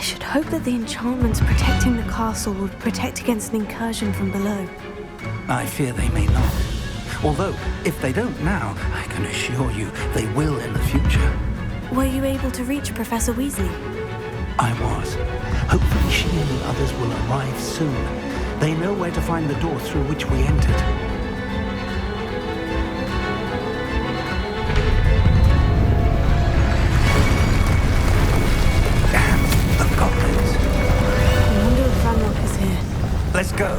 should hope that the enchantments protecting the castle would protect against an incursion from below. I fear they may not. Although, if they don't now, I can assure you they will in the future. Were you able to reach Professor Weasley? I was. Hopefully she and the others will arrive soon. They know where to find the door through which we entered. Damn, the goblins. I wonder if Ranrock is here. Let's go.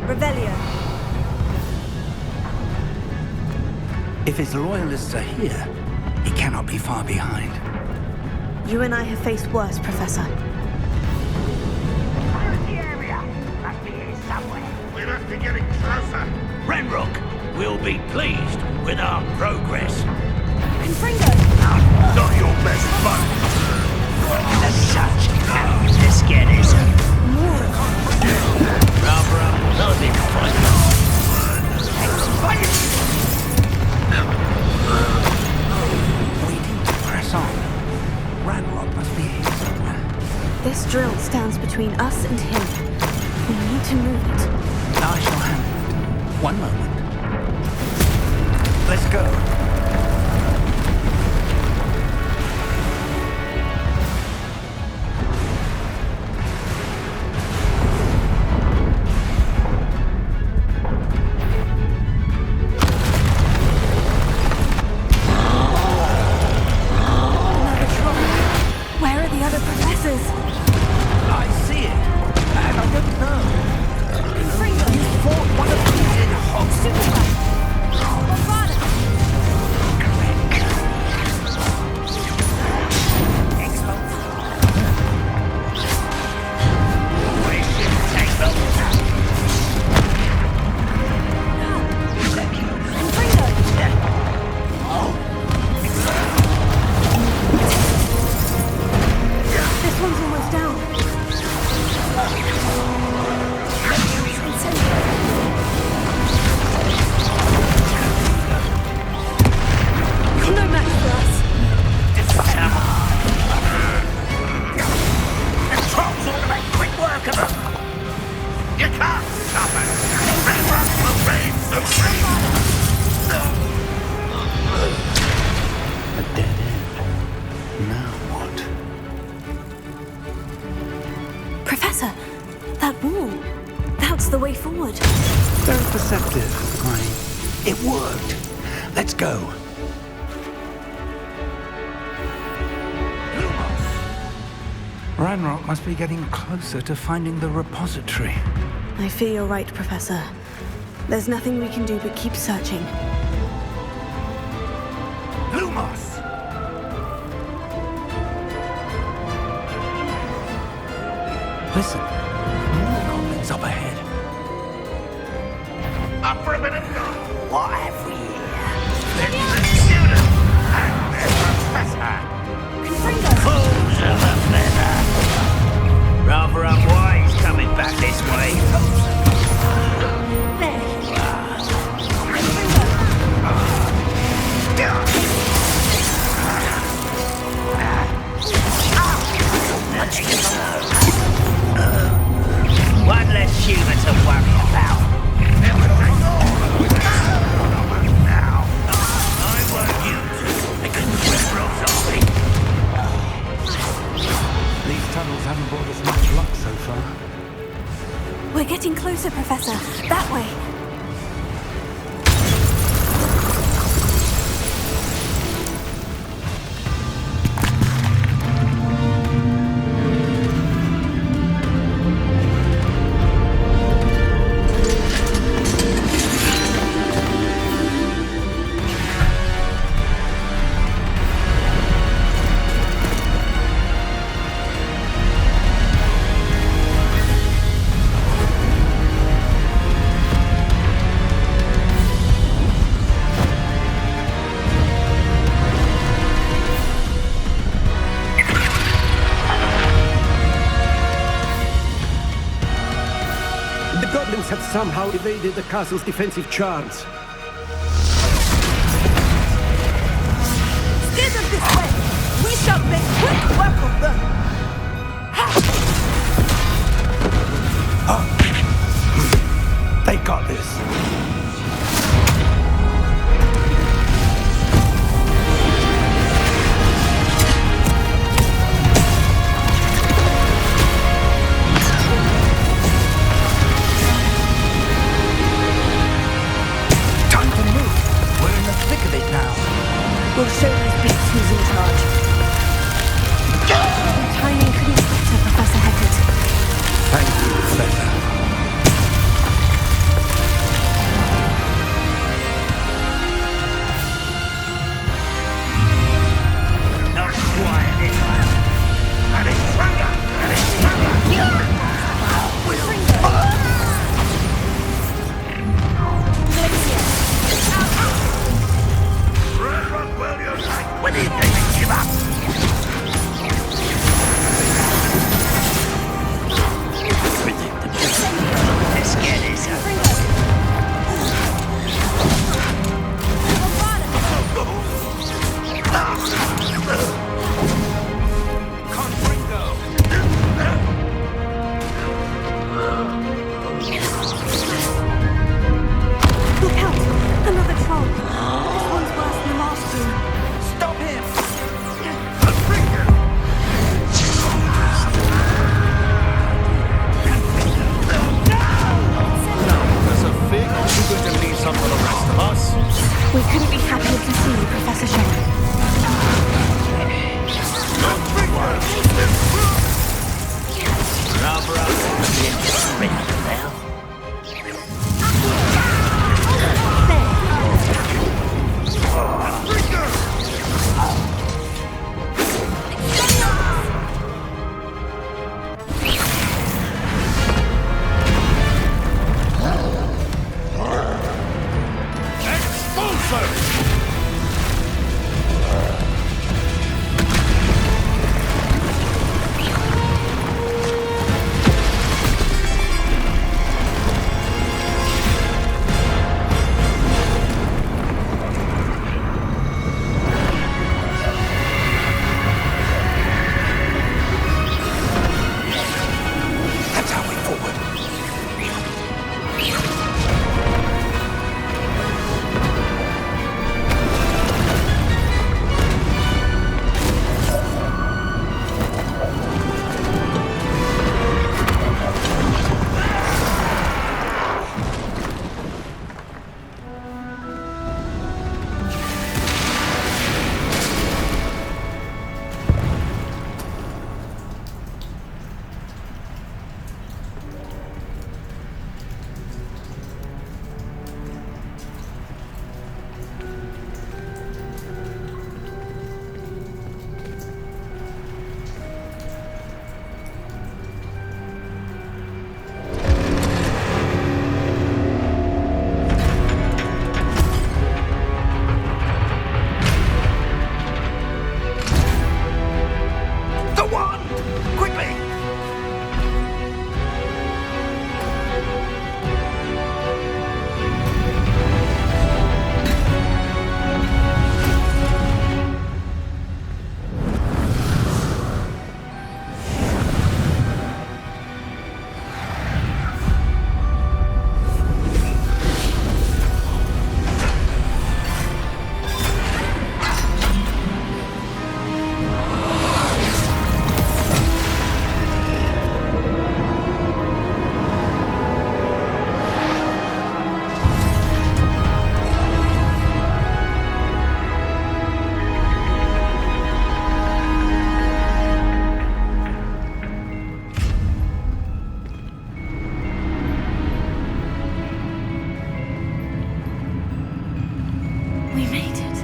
Revelio. If his loyalists are here, he cannot be far behind. You and I have faced worse, Professor. The area must be here somewhere. We must be getting closer. Ranrock will be pleased with our progress. Confringo! Not your best fun. As such, let's get it. Rather unpleasant fight. Waiting to press on. Ranrock must be here somewhere. This drill stands between us and him. We need to move it. I shall handle it. One moment. Let's go. It worked. Let's go. Ranrock must be getting closer to finding the repository. I fear you're right, Professor. There's nothing we can do but keep searching. Lumos! Listen, more goblins up ahead. Up for a minute. What have we here? There's the student and their professor. Confringo! Fools of a feather. Rather unwise coming back this way. There! One less human to worry about. Now. I want you to make a liberals of me. These tunnels haven't brought us much luck so far. We're getting closer, Professor. That way. Have somehow evaded the castle's defensive charms. Shut this quick work of them! They got this. Time to move. We're in the thick of it now. We'll show those beats who's in charge. Your timing couldn't be better, Professor Hecat. Thank you, Professor. Not quiet this time. And it's stronger! And it's stronger! Run well you like. When do you think they give up? Let's get this over. Look out! Another troll! This one's worse than the last two. Stop him! Professor Fig, are you going to leave some for the rest of us? We couldn't be happier to see you, Professor Shaw. Rather up being surrendered now. That's our way forward. The one! Quickly! We made it.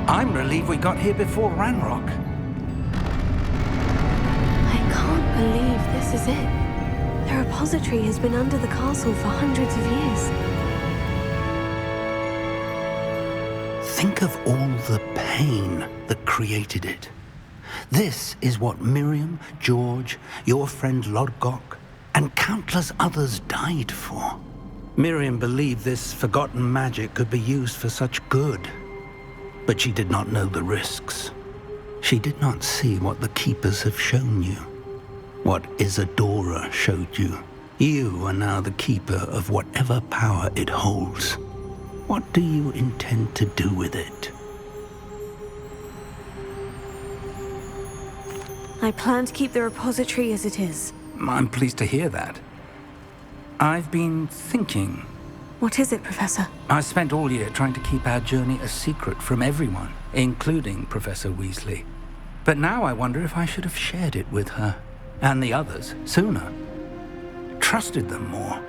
I'm relieved we got here before Ranrock. I can't believe this is it. The repository has been under the castle for hundreds of years. Think of all the pain that created it. This is what Miriam, George, your friend Lodgok, and countless others died for. Miriam believed this forgotten magic could be used for such good, but she did not know the risks. She did not see what the Keepers have shown you. What Isadora showed you. You are now the Keeper of whatever power it holds. What do you intend to do with it? I plan to keep the repository as it is. I'm pleased to hear that. I've been thinking. What is it, Professor? I spent all year trying to keep our journey a secret from everyone, including Professor Weasley. But now I wonder if I should have shared it with her, and the others, sooner. Trusted them more.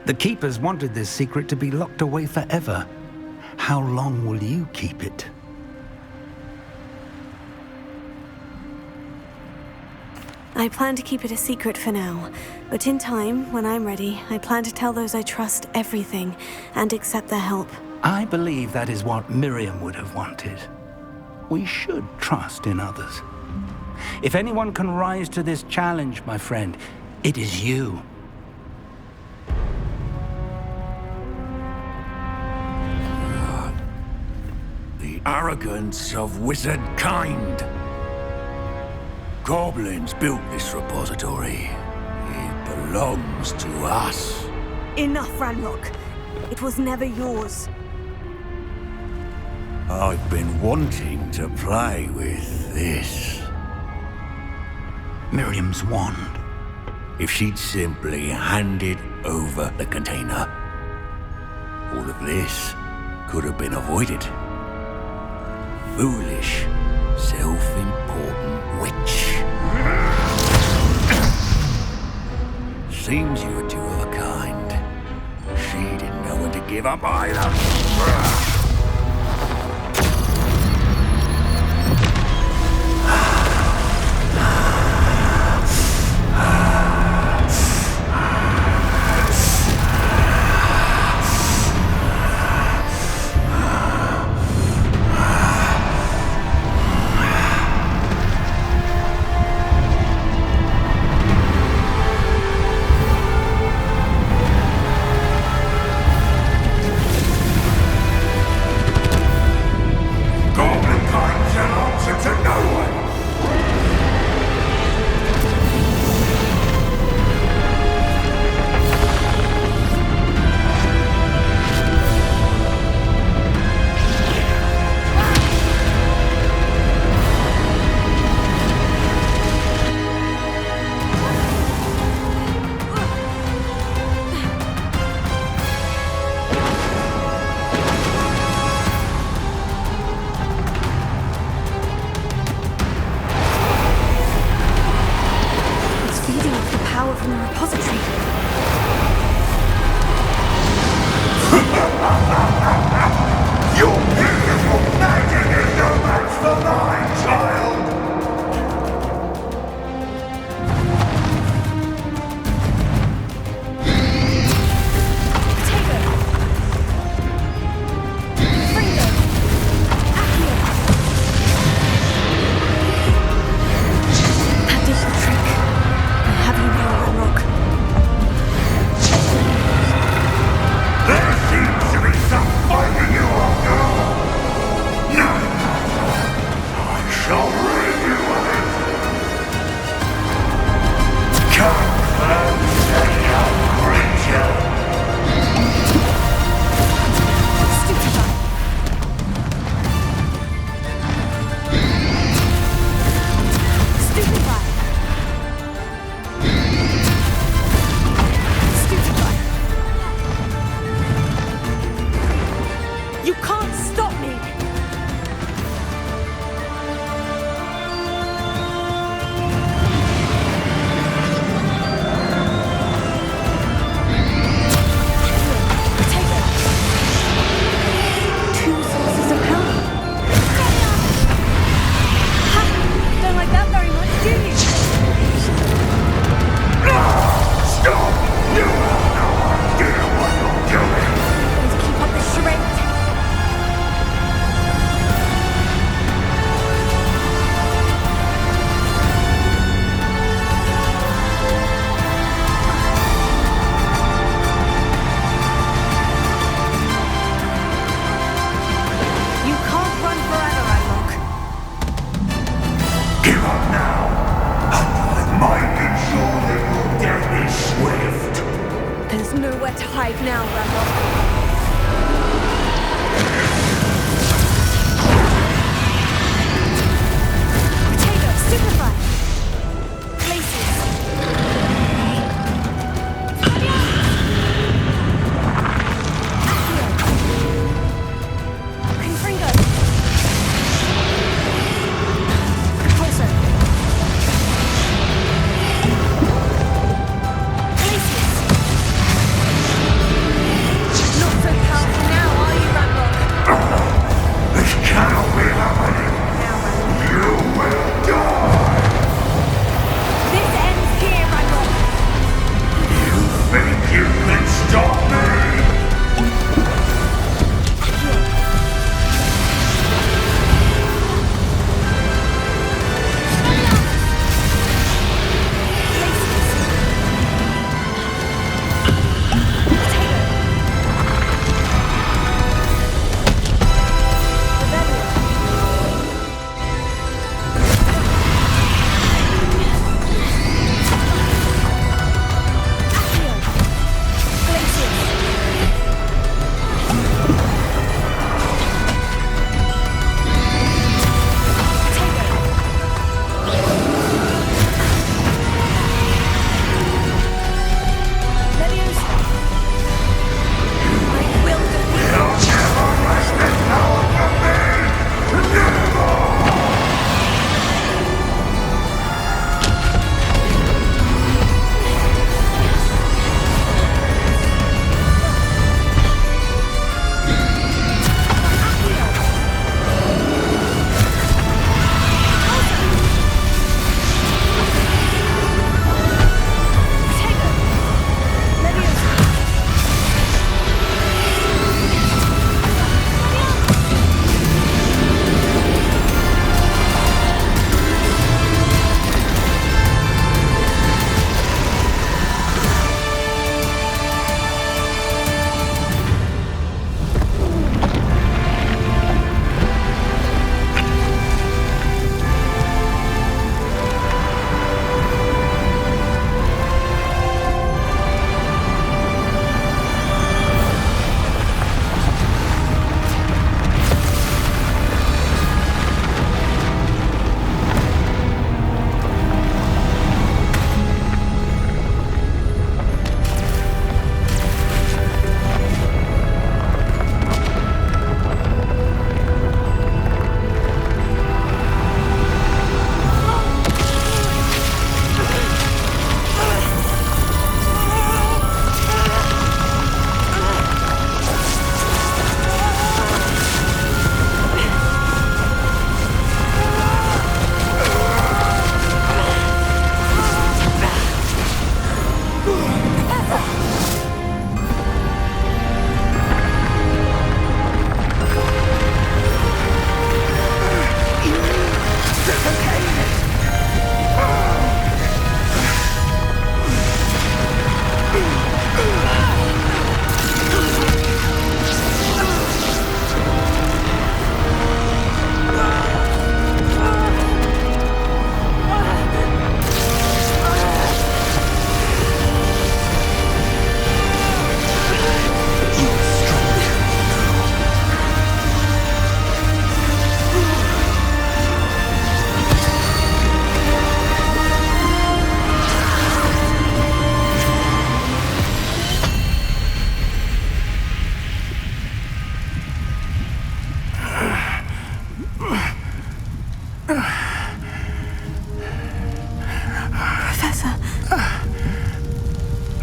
The Keepers wanted this secret to be locked away forever. How long will you keep it? I plan to keep it a secret for now, but in time, when I'm ready, I plan to tell those I trust everything and accept their help. I believe that is what Miriam would have wanted. We should trust in others. If anyone can rise to this challenge, my friend, it is you. The arrogance of wizard kind. Goblins built this repository. It belongs to us. Enough, Ranrock. It was never yours. I've been wanting to play with this. Miriam's wand. If she'd simply handed over the container, all of this could have been avoided. Foolish, self-important witch. Seems you were two of a kind. She didn't know when to give up either. nowhere to hide now, Randolph.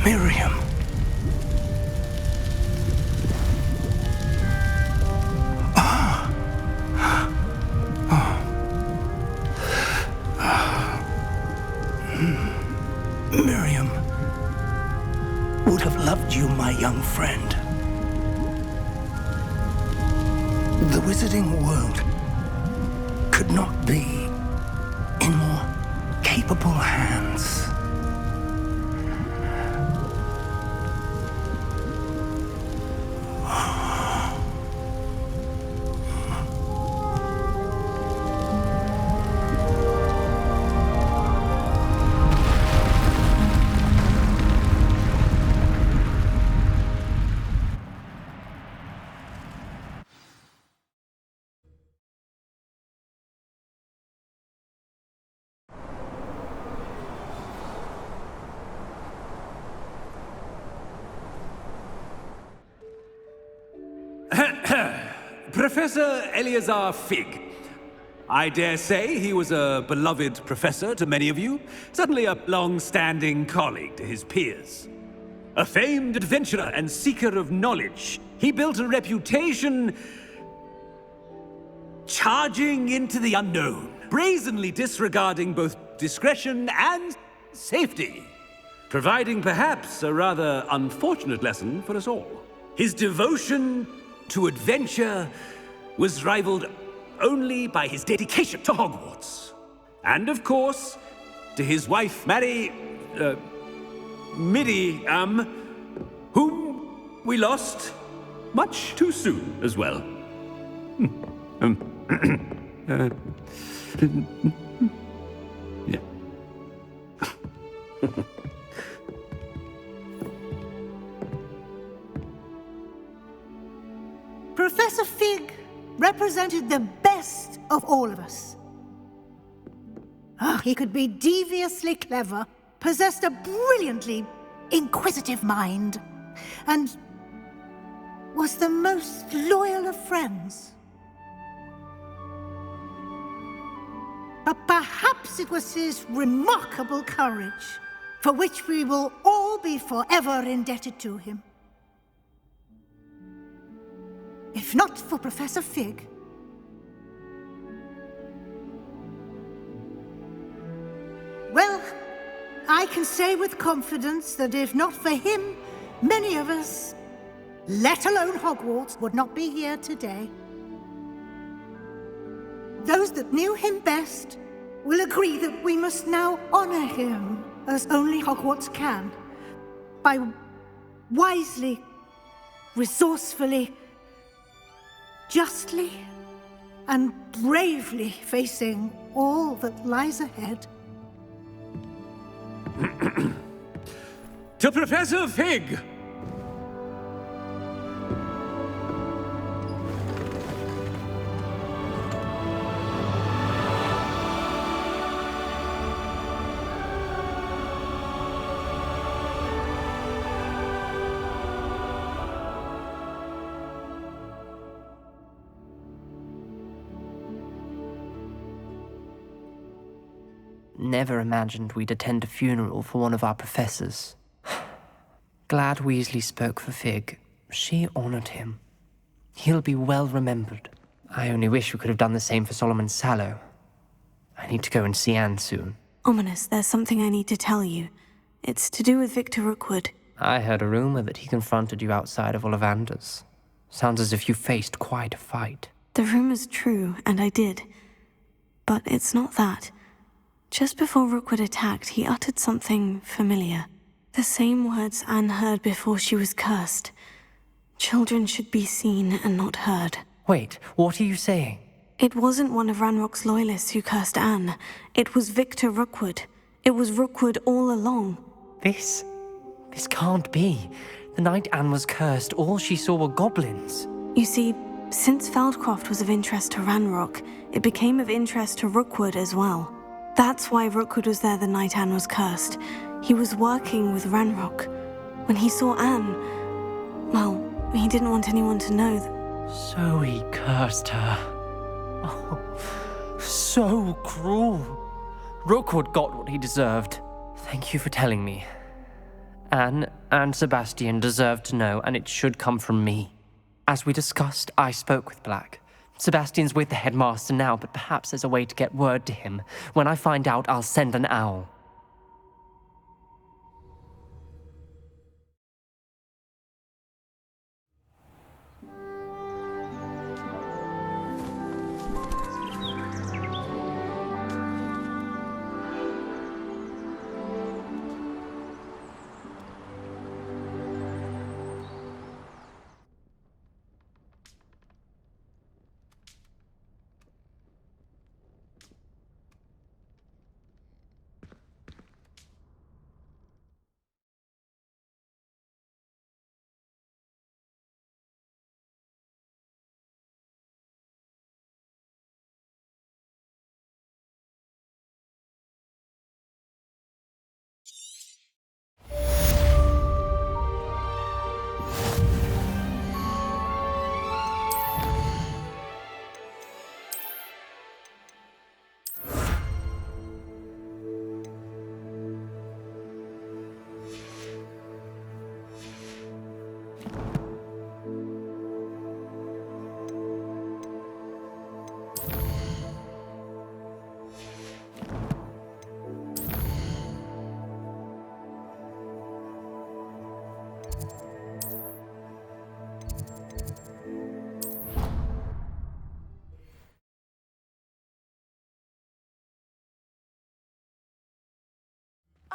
Miriam. Miriam would have loved you, my young friend. The wizarding world could not be in more capable hands. Professor Eleazar Fig. I dare say he was a beloved professor to many of you, certainly a long-standing colleague to his peers. A famed adventurer and seeker of knowledge, he built a reputation charging into the unknown, brazenly disregarding both discretion and safety, providing perhaps a rather unfortunate lesson for us all. His devotion to adventure was rivaled only by his dedication to Hogwarts. And of course, to his wife, Midi, whom we lost much too soon as well. Yeah. Professor Fig represented the best of all of us. He could be deviously clever, possessed a brilliantly inquisitive mind, and was the most loyal of friends. But perhaps it was his remarkable courage, for which we will all be forever indebted to him. If not for Professor Fig, well, I can say with confidence that if not for him, many of us, let alone Hogwarts, would not be here today. Those that knew him best will agree that we must now honor him as only Hogwarts can, by wisely, resourcefully, justly, and bravely facing all that lies ahead. To Professor Fig! Never imagined we'd attend a funeral for one of our professors. Glad Weasley spoke for Fig. She honored him. He'll be well remembered. I only wish we could have done the same for Solomon Sallow. I need to go and see Anne soon. Ominous, there's something I need to tell you. It's to do with Victor Rookwood. I heard a rumor that he confronted you outside of Ollivander's. Sounds as if you faced quite a fight. The rumor's true, and I did. But it's not that. Just before Rookwood attacked, he uttered something familiar. The same words Anne heard before she was cursed. Children should be seen and not heard. Wait, what are you saying? It wasn't one of Ranrock's loyalists who cursed Anne. It was Victor Rookwood. It was Rookwood all along. This can't be. The night Anne was cursed, all she saw were goblins. You see, since Feldcroft was of interest to Ranrock, it became of interest to Rookwood as well. That's why Rookwood was there the night Anne was cursed. He was working with Ranrock. When he saw Anne, well, he didn't want anyone to know that. So he cursed her. Oh, so cruel. Rookwood got what he deserved. Thank you for telling me. Anne and Sebastian deserve to know, and it should come from me. As we discussed, I spoke with Black. Sebastian's with the headmaster now, but perhaps there's a way to get word to him. When I find out, I'll send an owl.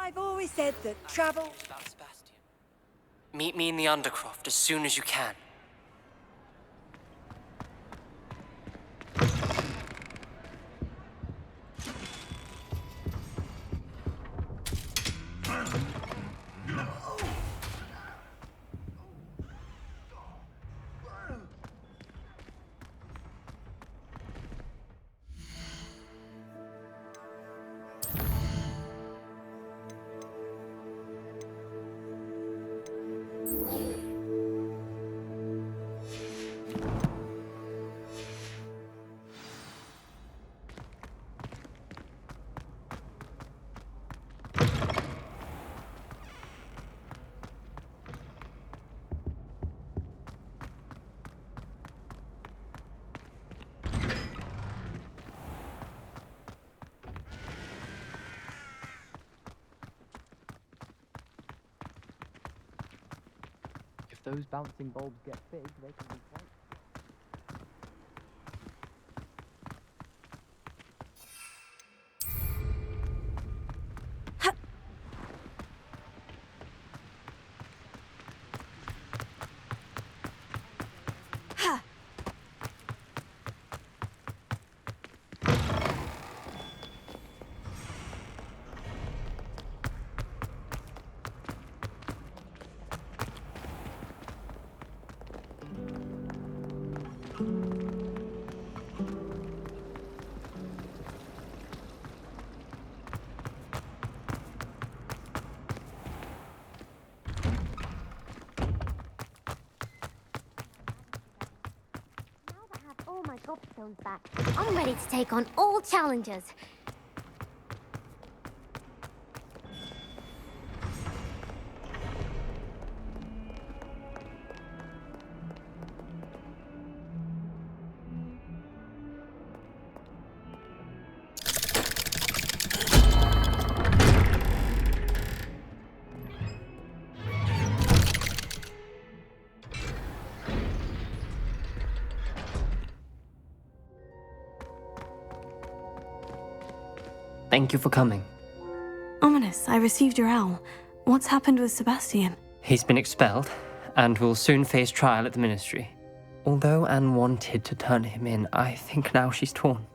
I've always said that travel... About Sebastian. Meet me in the Undercroft as soon as you can. If those bouncing bulbs get big, they can be quite... All my gobstones back. I'm ready to take on all challenges. Thank you for coming. Ominous, I received your owl. What's happened with Sebastian? He's been expelled, and will soon face trial at the Ministry. Although Anne wanted to turn him in, I think now she's torn.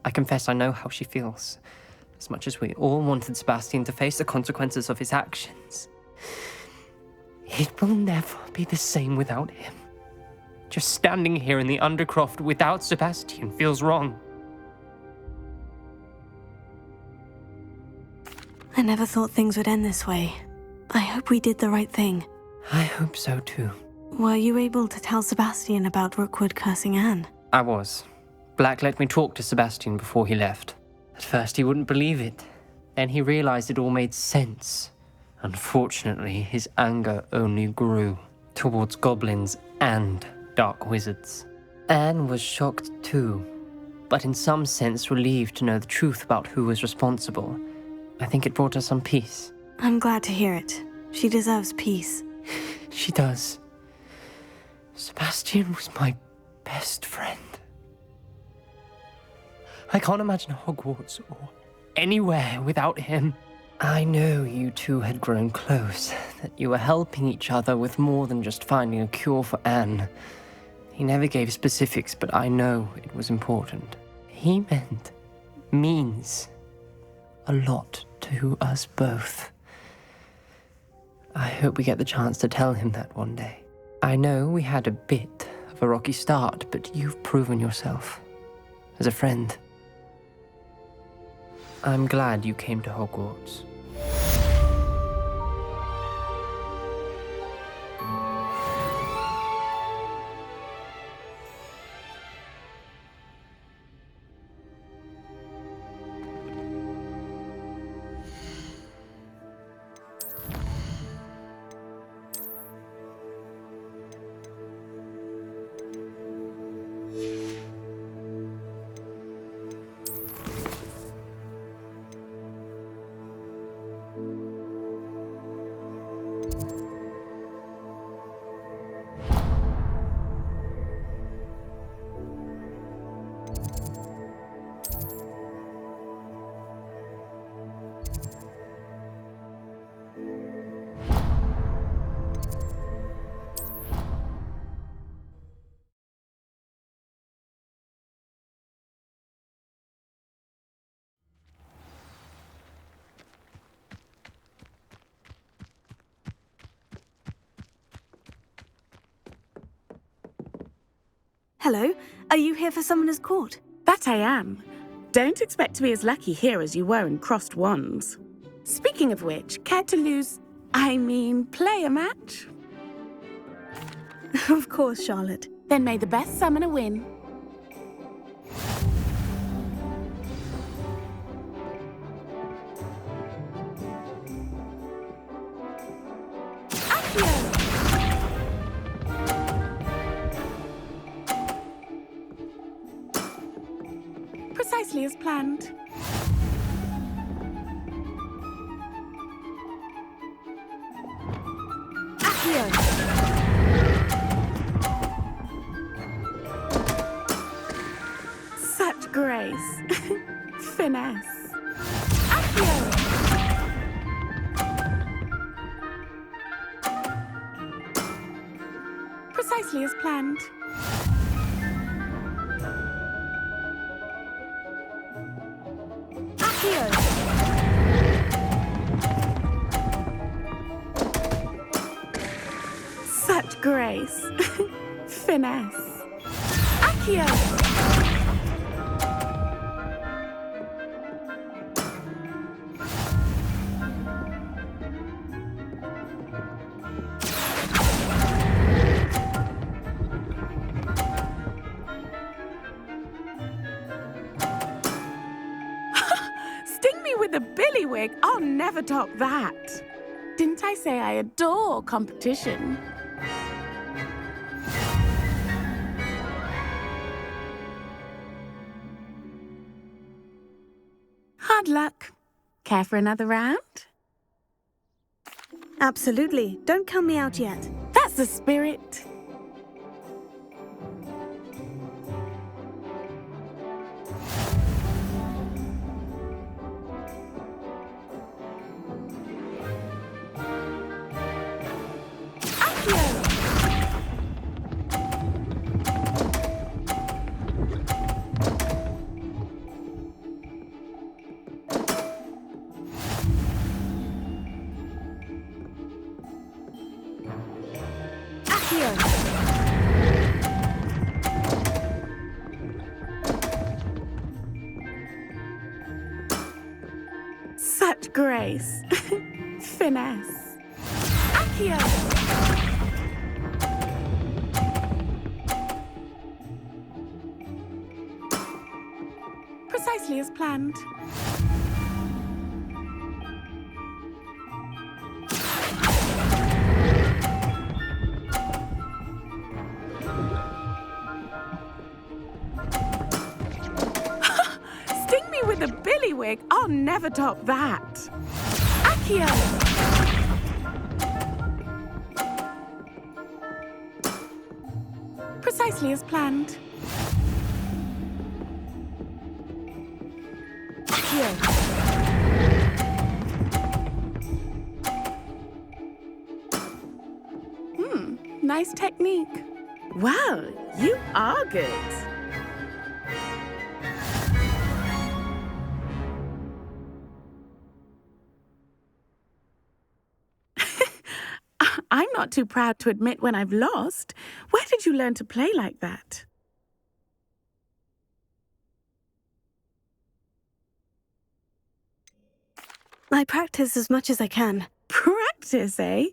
I confess I know how she feels. As much as we all wanted Sebastian to face the consequences of his actions. It will never be the same without him. Just standing here in the Undercroft without Sebastian feels wrong. I never thought things would end this way. I hope we did the right thing. I hope so too. Were you able to tell Sebastian about Rookwood cursing Anne? I was. Black let me talk to Sebastian before he left. At first he wouldn't believe it. Then he realized it all made sense. Unfortunately, his anger only grew towards goblins and dark wizards. Anne was shocked too, but in some sense relieved to know the truth about who was responsible. I think it brought her some peace. I'm glad to hear it. She deserves peace. She does. Sebastian was my best friend. I can't imagine Hogwarts or anywhere without him. I know you two had grown close, that you were helping each other with more than just finding a cure for Anne. He never gave specifics, but I know it was important. He means a lot to us both. I hope we get the chance to tell him that one day. I know we had a bit of a rocky start, but you've proven yourself as a friend. I'm glad you came to Hogwarts. Hello, are you here for Summoner's Court? That I am. Don't expect to be as lucky here as you were in Crossed Wands. Speaking of which, care to play a match? Of course, Charlotte. Then may the best summoner win. Precisely as planned. Accio. Such grace. Finesse. Accio. Precisely as planned. Such grace. Finesse. Accio. Sting me with a billywig. I'll never top that. Didn't I say I adore competition? Hard luck. Care for another round? Absolutely. Don't count me out yet. That's the spirit. Such grace. Finesse. Accio. Precisely as planned. Sting me with a billywig. I'll never top that. Accio. Precisely as planned. Nice technique. Well, you are good. I'm not too proud to admit when I've lost. Where did you learn to play like that? I practice as much as I can. Practice, eh?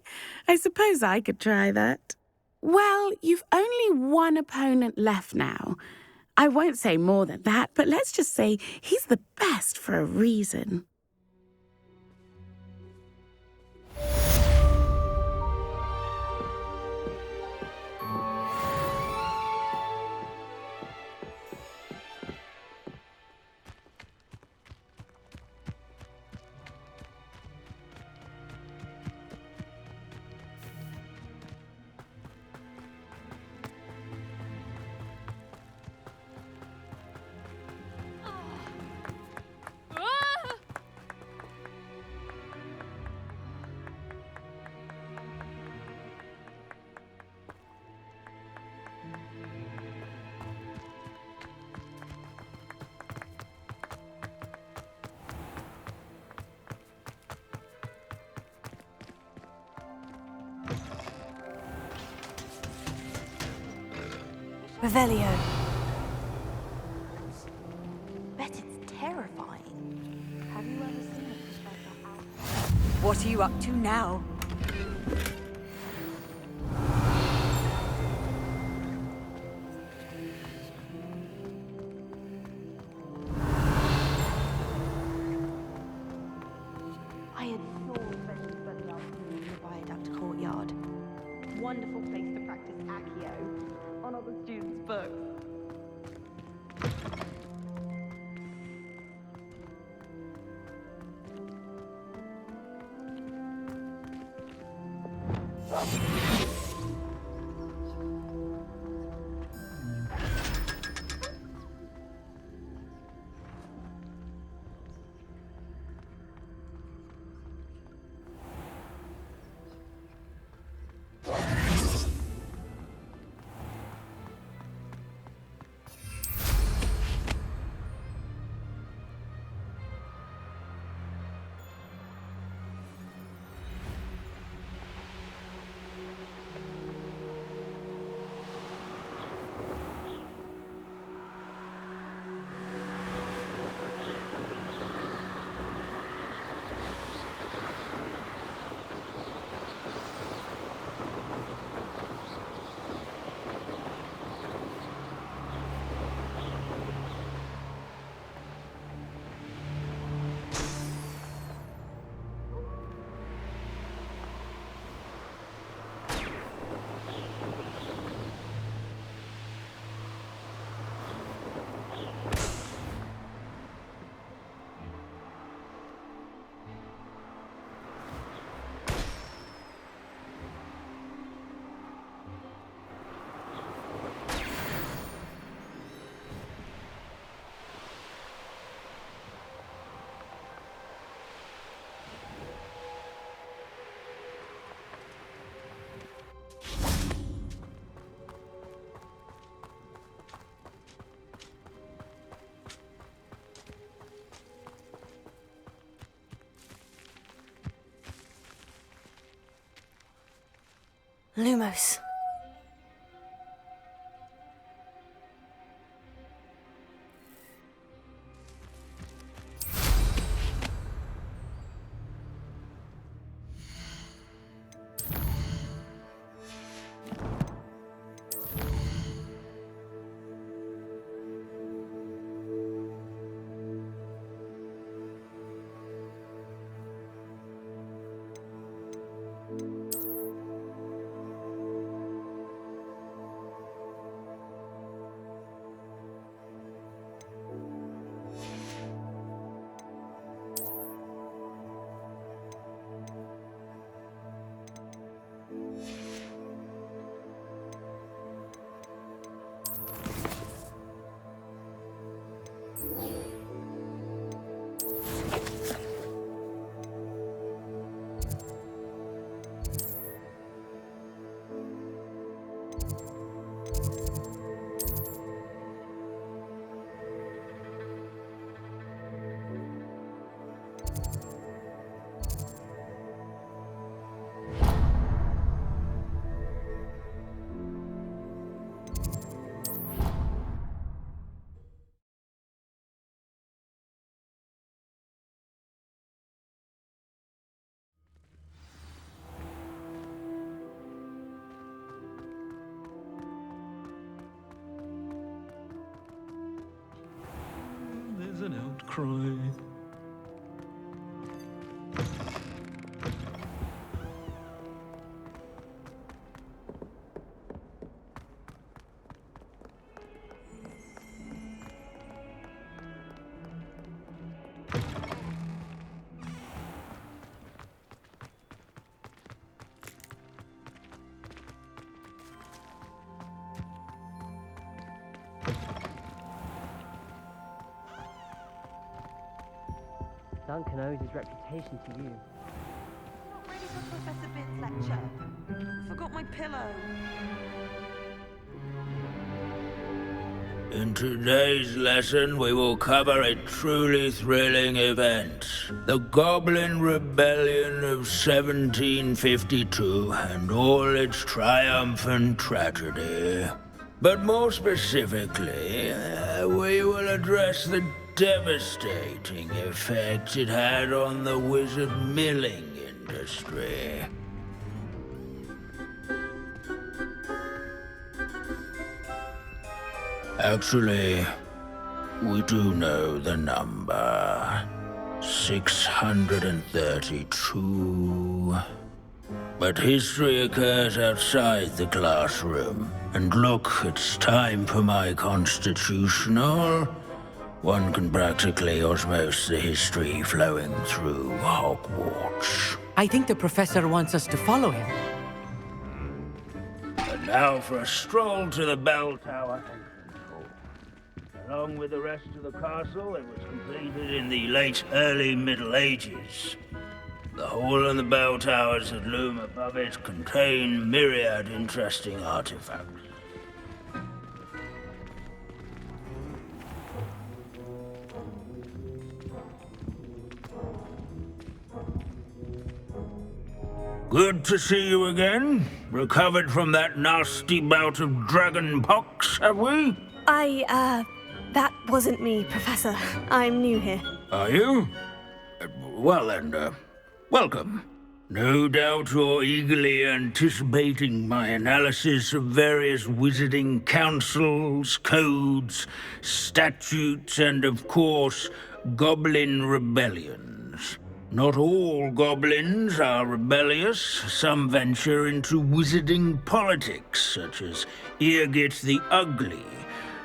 I suppose I could try that. Well, you've only one opponent left now. I won't say more than that, but let's just say he's the best for a reason. Revelio. Bet it's terrifying. Have you ever seen a professor out? What are you up to now? I adore Ben's Backyard in the Viaduct Courtyard. Wonderful place to practice Accio on other students' books. Lumos. There's an outcry. Duncan owes his reputation to you. Not ready for Professor Bitt's lecture. Forgot my pillow. In today's lesson, we will cover a truly thrilling event. The Goblin Rebellion of 1752 and all its triumph and tragedy. But more specifically, we will address the devastating effect it had on the wizard milling industry. Actually, we do know the number. 632. But history occurs outside the classroom. And look, it's time for my constitutional. One can practically osmose the history flowing through Hogwarts. I think the professor wants us to follow him. And now for a stroll to the bell tower entrance hall. Along with the rest of the castle, it was completed in the early Middle Ages. The hall and the bell towers that loom above it contain myriad interesting artifacts. Good to see you again. Recovered from that nasty bout of dragon pox, have we? That wasn't me, Professor. I'm new here. Are you? Well then, welcome. No doubt you're eagerly anticipating my analysis of various wizarding councils, codes, statutes, and of course, goblin rebellions. Not all goblins are rebellious. Some venture into wizarding politics, such as Eargit the Ugly.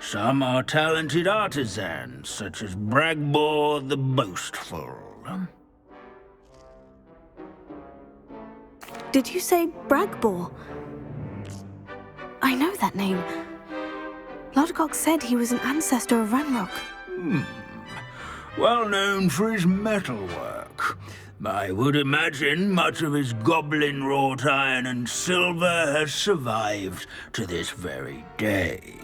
Some are talented artisans, such as Bragbor the Boastful. Did you say Bragbor? I know that name. Lodgok said he was an ancestor of Ranrock. Well known for his metalwork. I would imagine much of his goblin-wrought iron and silver has survived to this very day.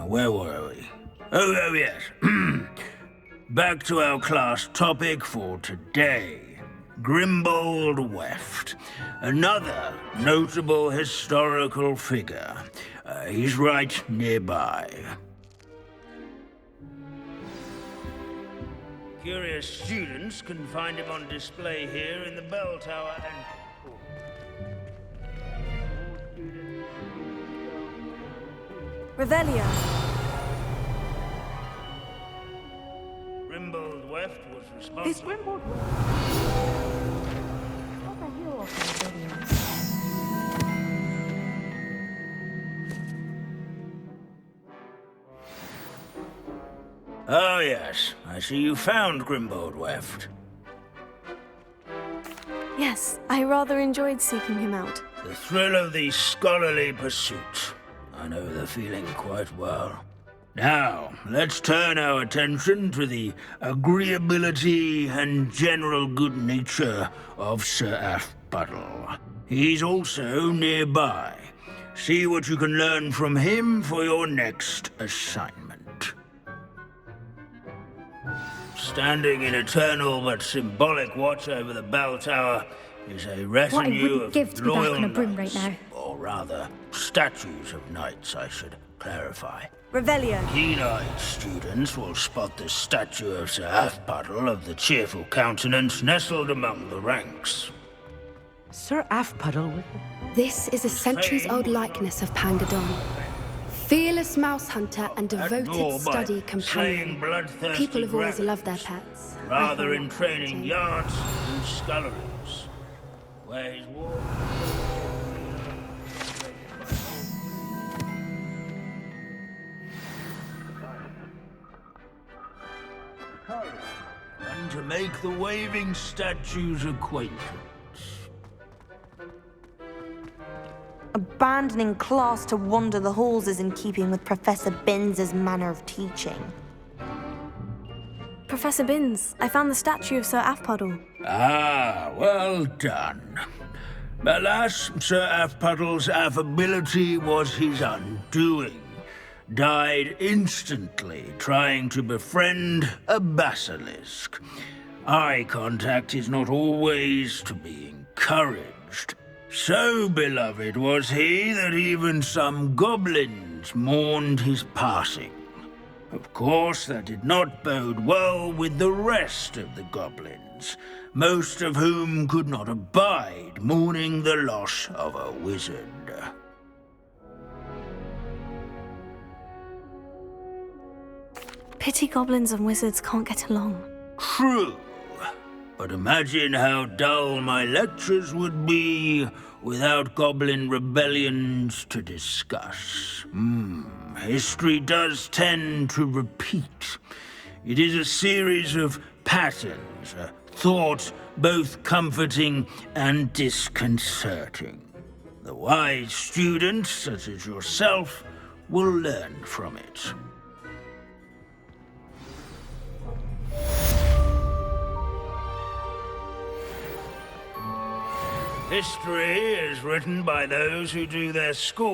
Where were we? Oh yes. Back to our class topic for today. Grimbold Weft, another notable historical figure. He's right nearby. Curious students can find him on display here in the bell tower and... Revelio. Grimbold Weft was responsible... This Grimbold Weft... What the hell of Oh yes, I see you found Grimbold Weft. Yes, I rather enjoyed seeking him out. The thrill of the scholarly pursuit. I know the feeling quite well. Now, let's turn our attention to the agreeability and general good nature of Sir Aphbuttle. He's also nearby. See what you can learn from him for your next assignment. Standing in eternal but symbolic watch over the bell tower is a retinue of give to be back loyal on a broom right knights, now. or rather, statues of knights, I should clarify. Revelio. Keen-eyed students will spot the statue of Sir Aphbuttle of the cheerful countenance nestled among the ranks. Sir Aphbuttle? This is a centuries-old likeness of Pangadon. Fearless mouse hunter and devoted study companion. People have always loved their pets. Rather in training yards and sculleries, where his war... and to make the waving statue's acquaintance. Abandoning class to wander the halls is in keeping with Professor Binns' manner of teaching. Professor Binns, I found the statue of Sir Aphbuttle. Ah, well done. Alas, Sir Aphbuttle's affability was his undoing. Died instantly trying to befriend a basilisk. Eye contact is not always to be encouraged. So beloved was he that even some goblins mourned his passing. Of course, that did not bode well with the rest of the goblins, most of whom could not abide mourning the loss of a wizard. Pity goblins and wizards can't get along. True. But imagine how dull my lectures would be without goblin rebellions to discuss. History does tend to repeat. It is a series of patterns, a thought both comforting and disconcerting. The wise student, such as yourself, will learn from it. History is written by those who do their school